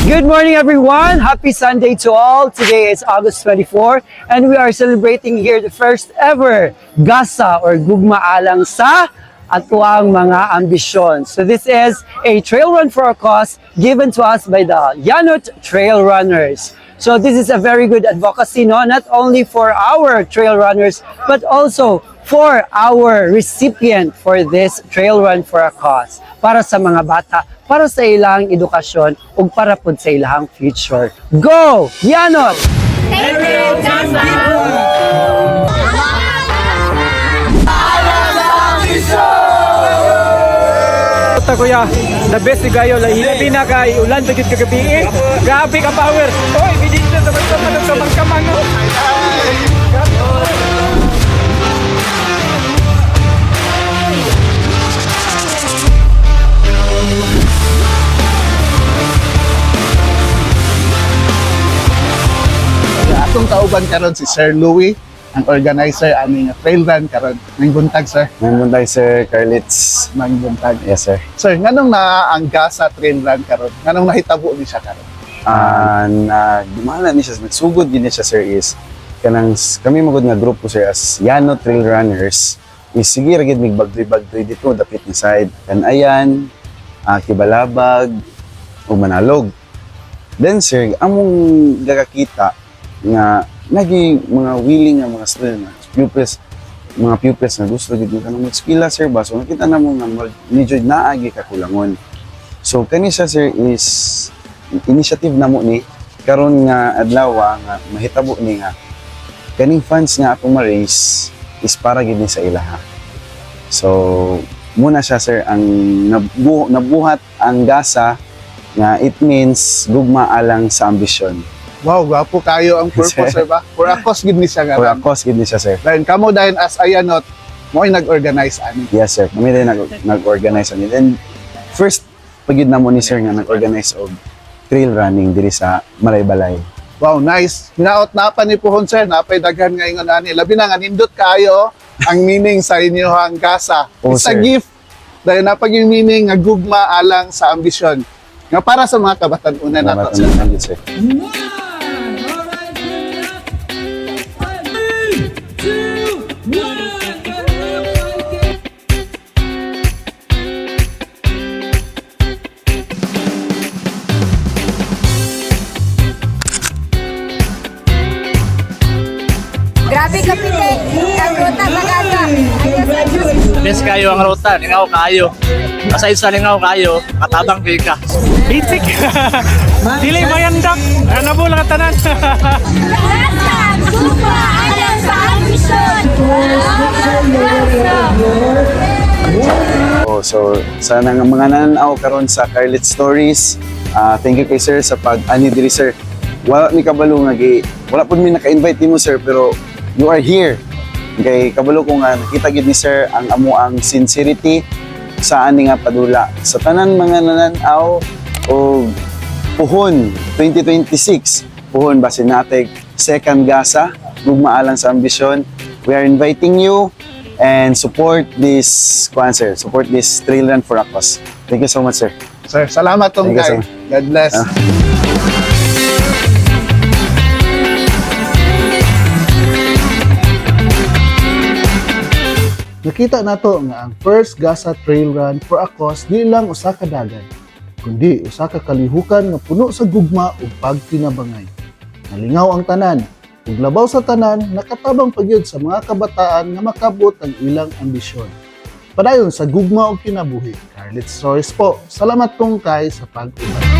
Good morning, everyone. Happy Sunday to all. Today is August 24, and we are celebrating here the first ever Gasa or Gugma Alang sa Atuang Mga Ambisyon. So this is a trail run for a cause given to us by the Yanot Trail Runners. So this is a very good advocacy, no? Not only for our trail runners, but also for our recipient for this trail run for a cause. Para sa mga bata, para sa ilang edukasyon, ug para pud sa ilang future. Go! Yanot! Thank you, Ta kuya, the best ni gayo la hilabi na kay ulan bagit kagabi. Grabe ka power. Oy, bidit na sa magkamang. Atong tauban karon si Sir Louie, ang organizer aning trail run karon. May buntag sir. May buntag Sir Carlitz. May buntag. Yes sir. Sir, nganong na ang Gasa trail run karon? Nganong nahitabo ni siya karon? Na dumala ni siya, nagsugod din siya sir is kanang kami magud nga grupo sir as Yano Trail Runners is sige ra gid mig bagdoy dito dapit ni side Kanayan, Kibalabag ug Manalog. Then sir, among gakakita nga naging mga willing nga mga student mga pupils na gusto gid ka nang mag-eskwela sir ba, so nakita na mo nga medyo naagi kakulangon. So kani siya sir is initiative na mo ni karon nga adlaw nga mahitabo ni nga kaning funds nga atong ma-raise is para gid ni sa ilaha. So muna siya sir ang nabuhat ang Gasa nga it means gugma alang sa ambisyon. Wow, gwapo kayo ang purpose sir ba? For a cause gid ni siya For nga. a cause gid ni siya sir. Dahil kamo dahil as Ayanot, mo ay nag-organize ani. Yes sir, kami din nag-organize ani. Then first pagid na mo ni sir nga nag-organize og trail running diri sa Malaybalay. Wow, nice. Hinaot na pa ni Puhon sir, napay daghan nga ingon ani. Labi na nga nindot kayo ang meaning sa inyong Gasa. Oh, It's a sir. gift. Dahil napag yung meaning nga gugma alang sa ambisyon. Nga para sa mga kabatan-una nato sir. Salamat sir. Grabe ka, Pite. Ang ruta sa Gaza. Ayos. Best kayo ang ruta, lingaw kayo. Aside sa lingaw kayo, katabang kayo ka. Bitik. Dili mayandak. Ano mo lang tanan. Gaza, Gugma alang sa ambisyon. Oh, so sana nga mga nananaw karon sa Carlitz Stories. Thank you kay sir sa pag-ani diri sir. Wala mi kabalo nga wala pud mi naka-invite nimo sir pero you are here. Kay kabalo ko nga nakita gid ni sir ang amo ang sincerity sa ani nga padula sa tanan mga nananaw o Puhon 2026. Puhon basin natay second Gasa gugma alang sa ambisyon. We are inviting you and support this support this trail run for a cause. Thank you so much sir. Sir, salamat tong Thank you, guy. sir. God bless. Nakita nato nga ang first Gasa Trail Run for a cause di lang usa ka dagan, kundi usa ka kalihukan nga puno sa gugma ug pagtinabangay. Nalingaw ang tanan, ug labaw sa tanan nakatabang pagyud sa mga kabataan nga makabot ang ilang ambisyon. Padayon sa gugma ug kinabuhi. Carlitz Stories po. Salamat tungkay sa pag-ubay.